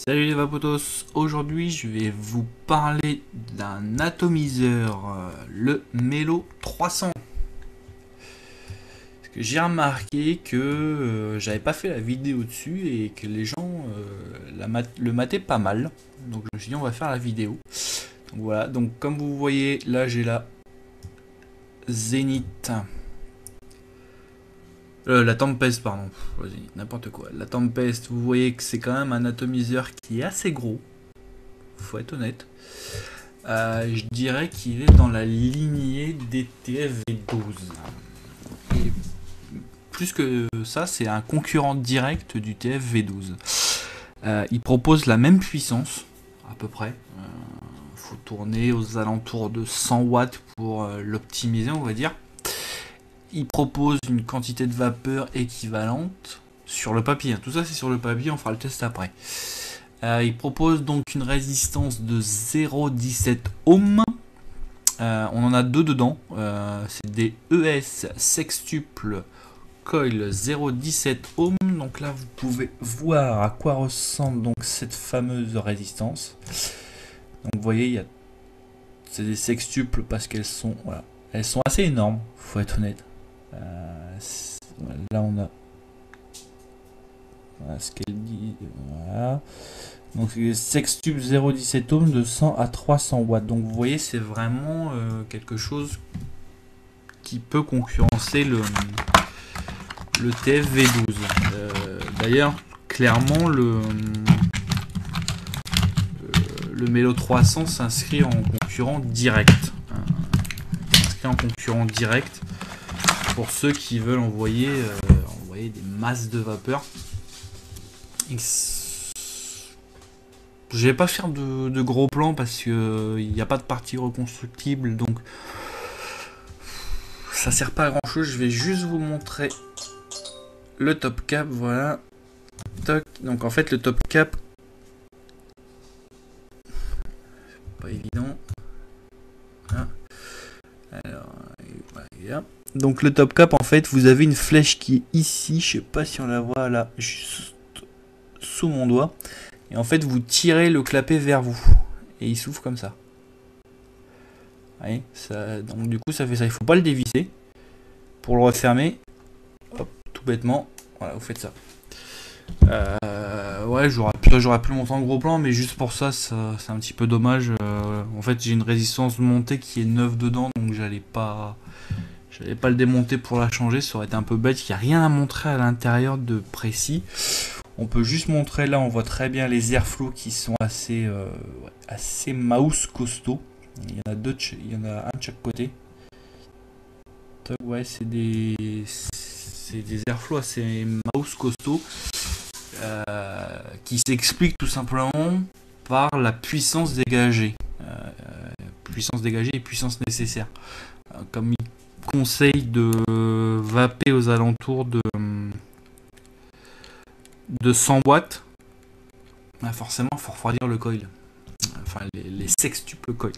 Salut les vapotos, aujourd'hui je vais vous parler d'un atomiseur, le Melo 300. Parce que j'ai remarqué que j'avais pas fait la vidéo dessus et que les gens le mataient pas mal. Donc je me suis dit on va faire la vidéo. Donc voilà, donc comme vous voyez là j'ai la Zénith. La Tempest, pardon. N'importe quoi. La Tempest, vous voyez que c'est quand même un atomiseur qui est assez gros. Faut être honnête. Je dirais qu'il est dans la lignée des TFV12. Et plus que ça, c'est un concurrent direct du TFV12. Il propose la même puissance, à peu près. Faut tourner aux alentours de 100 watts pour l'optimiser, on va dire. Il propose une quantité de vapeur équivalente sur le papier. Tout ça c'est sur le papier, on fera le test après. Il propose donc une résistance de 0,17 ohms. On en a deux dedans. C'est des ES sextuple coil 0,17 ohms. Donc là vous pouvez voir à quoi ressemble donc cette fameuse résistance. Donc vous voyez, c'est des sextuples parce qu'elles sont, voilà, elles sont assez énormes, faut être honnête. Là on a voilà ce qu'elle dit, voilà. Donc sextuple 0,17 ohms de 100 à 300 watts. Donc vous voyez c'est vraiment quelque chose qui peut concurrencer le TFV12. D'ailleurs clairement le Melo 300 s'inscrit en concurrent direct. Pour ceux qui veulent envoyer des masses de vapeur. Je vais pas faire de gros plans parce que il n'y a pas de partie reconstructible, donc ça sert pas à grand chose. Je vais juste vous montrer le top cap, voilà. Toc. Donc en fait le top cap, pas évident. Voilà. Alors, voilà. Donc le top cap, en fait, vous avez une flèche qui est ici, je sais pas si on la voit là, juste sous mon doigt. Et en fait, vous tirez le clapet vers vous. Et il s'ouvre comme ça. Vous voyez, ça, donc du coup, ça fait ça. Il faut pas le dévisser. Pour le refermer, hop, tout bêtement, voilà, vous faites ça. Ouais, j'aurais pu monter en gros plan, mais juste pour ça, c'est un petit peu dommage. En fait, j'ai une résistance montée qui est neuve dedans, donc j'allais pas le démonter pour la changer, ça aurait été un peu bête. Il n'y a rien à montrer à l'intérieur de précis. On peut juste montrer, là on voit très bien les airflows qui sont assez mouse costaud. Il y en a deux, il y en a un de chaque côté. Ouais, c'est des airflows assez mouse costaud qui s'expliquent tout simplement par la puissance dégagée. Puissance dégagée et puissance nécessaire. Comme il conseille de vaper aux alentours de 100 watts, forcément il faut refroidir le coil, enfin les sextuples coils.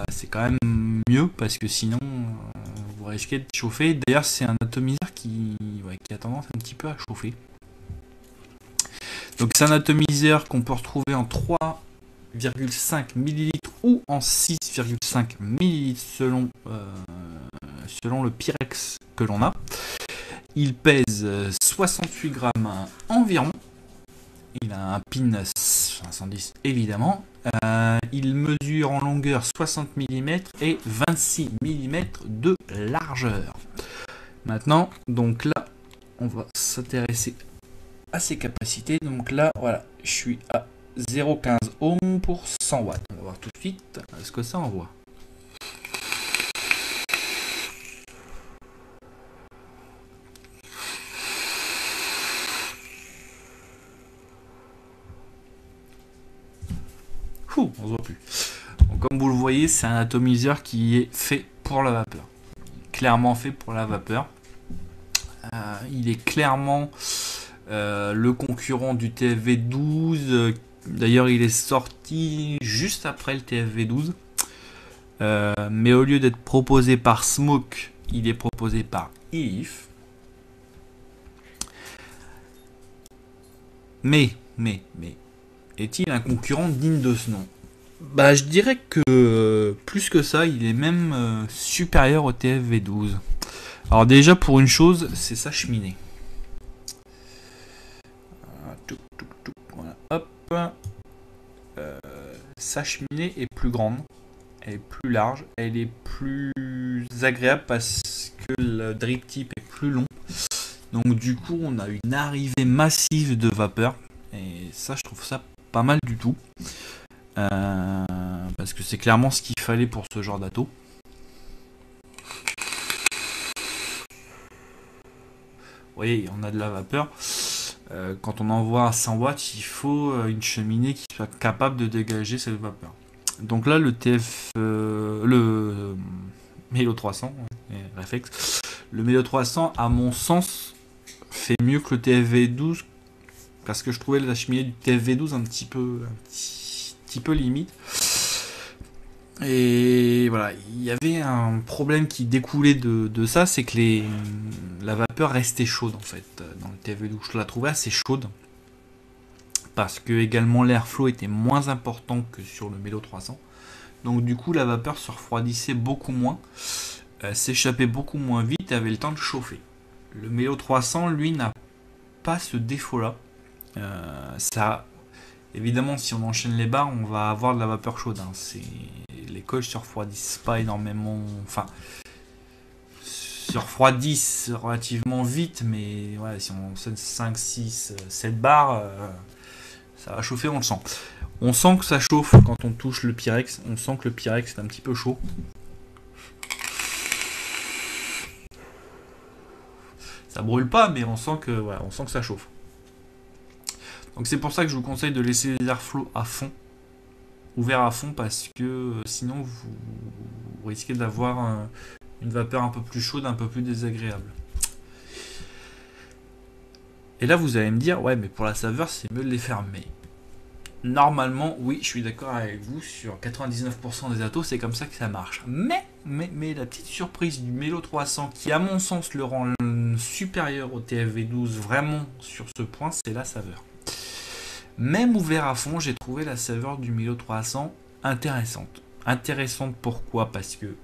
C'est quand même mieux parce que sinon vous risquez de chauffer. D'ailleurs c'est un atomiseur qui a tendance un petit peu à chauffer. Donc c'est un atomiseur qu'on peut retrouver en 3,5 ml ou en 6,5 ml selon le Pyrex que l'on a. Il pèse 68 grammes environ. Il a un pin 510 évidemment. Il mesure en longueur 60 mm et 26 mm de largeur. Maintenant, donc là, on va s'intéresser à ses capacités. Donc là, voilà, je suis à 0,15 ohms pour 100 watts. On va voir tout de suite ce que ça envoie. On se voit plus. Donc, comme vous le voyez, c'est un atomiseur qui est fait pour la vapeur. Clairement fait pour la vapeur. Il est clairement le concurrent du TFV12. D'ailleurs, il est sorti juste après le TFV12. Mais au lieu d'être proposé par Smoke, il est proposé par IF. Mais est-il un concurrent digne de ce nom? Bah, je dirais que plus que ça, il est même supérieur au TFV12. Alors déjà pour une chose, c'est sa cheminée. Voilà, hop. Sa cheminée est plus grande, elle est plus large, elle est plus agréable parce que le drip tip est plus long. Donc du coup, on a une arrivée massive de vapeur et ça, je trouve ça pas mal du tout. Parce que c'est clairement ce qu'il fallait pour ce genre d'atto. Vous voyez, on a de la vapeur. Quand on envoie à 100 watts, il faut une cheminée qui soit capable de dégager cette vapeur. Donc là, le Melo 300, réflexe, le Melo 300, à mon sens, fait mieux que le TFV12 parce que je trouvais la cheminée du TFV12 un petit peu limite. Et voilà, il y avait un problème qui découlait de ça, c'est que la vapeur restait chaude en fait dans le TFV12. Je la trouvais assez chaude parce que également l'airflow était moins important que sur le Melo 300. Donc du coup la vapeur se refroidissait beaucoup moins, s'échappait beaucoup moins vite et avait le temps de chauffer. Le Melo 300 lui n'a pas ce défaut là. Ça, évidemment si on enchaîne les barres on va avoir de la vapeur chaude. Les coils se refroidissent pas énormément, enfin se refroidissent relativement vite, mais ouais, si on sonne 5, 6, 7 barres, ça va chauffer, on le sent. On sent que ça chauffe quand on touche le Pyrex, on sent que le Pyrex est un petit peu chaud. Ça brûle pas, mais on sent que ça chauffe. Donc c'est pour ça que je vous conseille de laisser les airflows à fond, ouverts à fond, parce que sinon vous risquez d'avoir une vapeur un peu plus chaude, un peu plus désagréable. Et là vous allez me dire, ouais mais pour la saveur c'est mieux de les fermer. Normalement, oui, je suis d'accord avec vous, sur 99% des attos, c'est comme ça que ça marche. Mais la petite surprise du Melo 300, qui à mon sens le rend supérieur au TFV12 vraiment sur ce point, c'est la saveur. Même ouvert à fond, j'ai trouvé la saveur du Melo 300 intéressante. Intéressante pourquoi? Parce que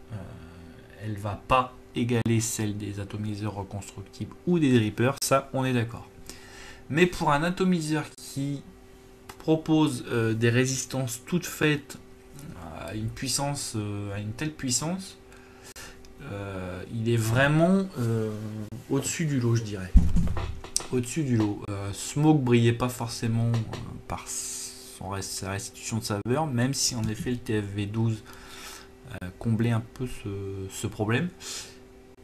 elle va pas égaler celle des atomiseurs reconstructibles ou des drippers, ça on est d'accord. Mais pour un atomiseur qui propose des résistances toutes faites à une puissance, à une telle puissance, il est vraiment au-dessus du lot, je dirais. Au-dessus du lot. Smoke brillait pas forcément par sa restitution de saveur, même si en effet le TFV12 comblait un peu ce problème.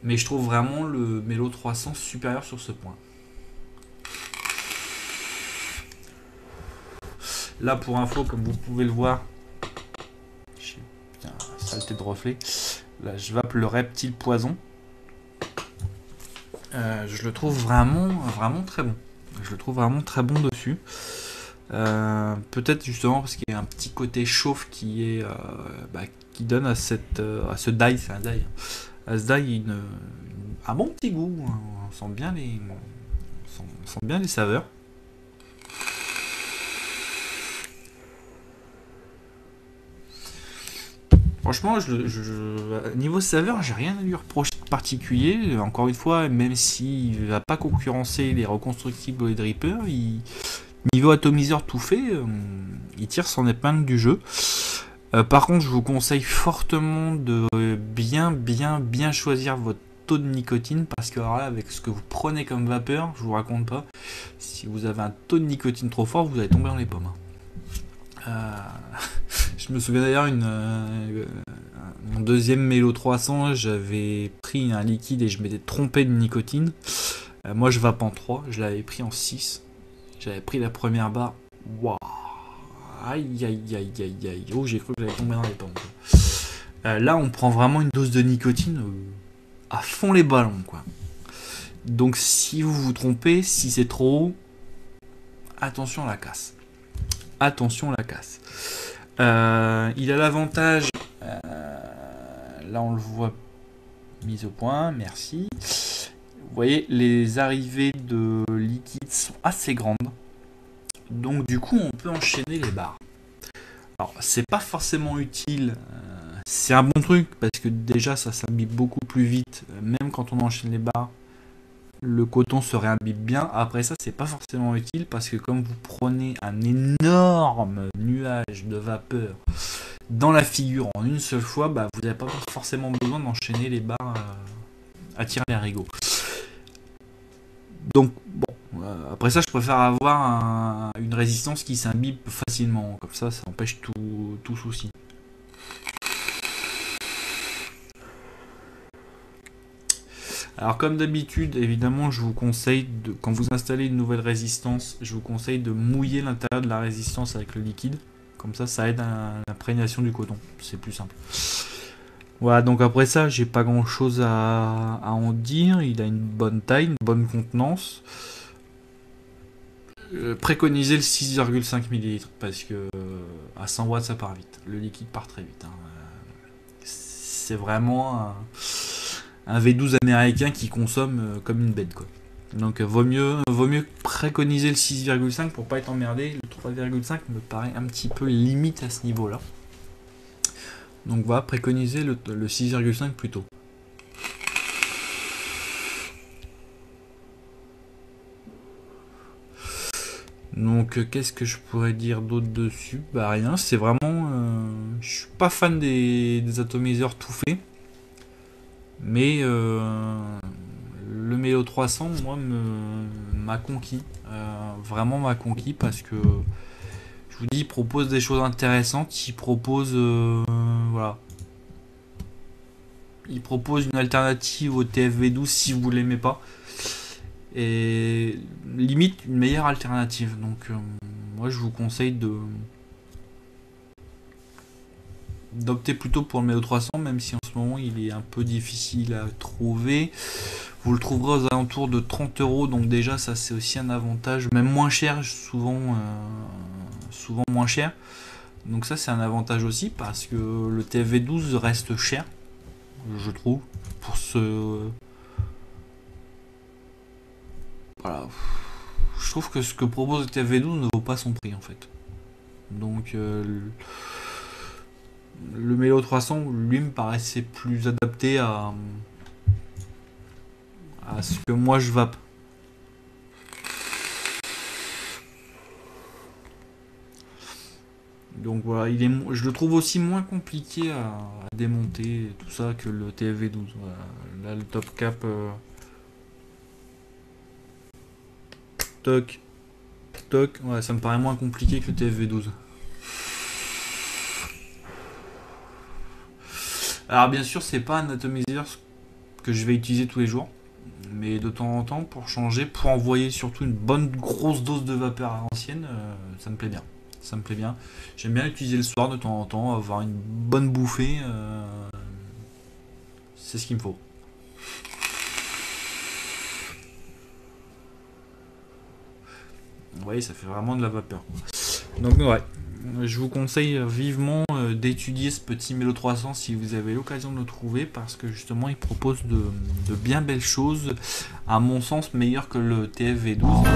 Mais je trouve vraiment le Melo 300 supérieur sur ce point. Là, pour info, comme vous pouvez le voir, putain, saleté de reflet. Là, je vape le reptile poison. Je le trouve vraiment très bon. Je le trouve vraiment très bon dessus. Peut-être justement parce qu'il y a un petit côté chauffe qui donne à ce die, c'est un die. À ce die un bon petit goût. On sent bien les saveurs. Franchement, niveau saveur, j'ai rien à lui reprocher de particulier. Encore une fois, même s'il ne va pas concurrencer les reconstructibles ou les drippers, niveau atomiseur tout fait, il tire son épingle du jeu. Par contre, je vous conseille fortement de bien choisir votre taux de nicotine, parce que alors là, avec ce que vous prenez comme vapeur, je vous raconte pas, si vous avez un taux de nicotine trop fort, vous allez tomber dans les pommes. Je me souviens d'ailleurs, mon deuxième Melo 300, j'avais pris un liquide et je m'étais trompé de nicotine. Moi je vape en 3, je l'avais pris en 6. J'avais pris la première barre. Waouh! Aïe. Oh, j'ai cru que j'allais tomber dans les pommes. Là, on prend vraiment une dose de nicotine à fond les ballons, quoi. Donc si vous vous trompez, si c'est trop haut, attention à la casse. Attention à la casse. Il a l'avantage, là on le voit mis au point, merci. Vous voyez, les arrivées de liquide sont assez grandes. Donc du coup, on peut enchaîner les barres. Alors, c'est pas forcément utile. C'est un bon truc parce que déjà, ça s'imbibe beaucoup plus vite. Même quand on enchaîne les barres, le coton se réimbibe bien. Après ça, c'est pas forcément utile parce que comme vous prenez un énorme nuage de vapeur dans la figure en une seule fois, bah, vous n'avez pas forcément besoin d'enchaîner les barres à tirer les haricots. Donc, bon, après ça, je préfère avoir une résistance qui s'imbibe facilement. Comme ça empêche tout souci. Alors, comme d'habitude, évidemment, je vous conseille, quand vous installez une nouvelle résistance, je vous conseille de mouiller l'intérieur de la résistance avec le liquide. Comme ça aide à l'imprégnation du coton. C'est plus simple. Voilà, donc après ça, j'ai pas grand chose à en dire. Il a une bonne taille, une bonne contenance. Préconiser le 6,5 ml parce que à 100 watts ça part vite. Le liquide part très vite. C'est vraiment un V12 américain qui consomme comme une bête, quoi. Donc vaut mieux préconiser le 6,5 pour pas être emmerdé. Le 3,5 me paraît un petit peu limite à ce niveau-là. Donc voilà, préconiser le 6,5 plutôt. Donc qu'est-ce que je pourrais dire d'autre dessus? Bah rien, c'est vraiment... je suis pas fan des atomiseurs tout faits. Mais le Melo 300, moi, m'a conquis. Vraiment m'a conquis parce que, je vous dis, il propose des choses intéressantes. Il propose... voilà. Il propose une alternative au TFV12 si vous l'aimez pas. Et limite une meilleure alternative. Donc moi je vous conseille d'opter plutôt pour le Melo 300, même si en ce moment il est un peu difficile à trouver. Vous le trouverez aux alentours de 30 €, donc déjà ça c'est aussi un avantage, même moins cher, souvent moins cher. Donc ça c'est un avantage aussi parce que le TFV12 reste cher, je trouve, pour ce... Voilà. Je trouve que ce que propose le TFV12 ne vaut pas son prix en fait. Donc le Melo 300 lui me paraissait plus adapté à ce que moi je vape. Donc voilà, je le trouve aussi moins compliqué à démonter et tout ça que le TFV12. Voilà. Là le top cap toc toc, ouais, ça me paraît moins compliqué que le TFV12. Alors bien sûr c'est pas un atomiseur que je vais utiliser tous les jours, mais de temps en temps pour changer, pour envoyer surtout une bonne grosse dose de vapeur à l'ancienne, ça me plaît bien. Ça me plaît bien. J'aime bien l'utiliser le soir de temps en temps, avoir une bonne bouffée. C'est ce qu'il me faut. Vous voyez, ça fait vraiment de la vapeur. Donc ouais, je vous conseille vivement d'étudier ce petit Melo 300 si vous avez l'occasion de le trouver, parce que justement il propose de bien belles choses, à mon sens meilleur que le TFV12.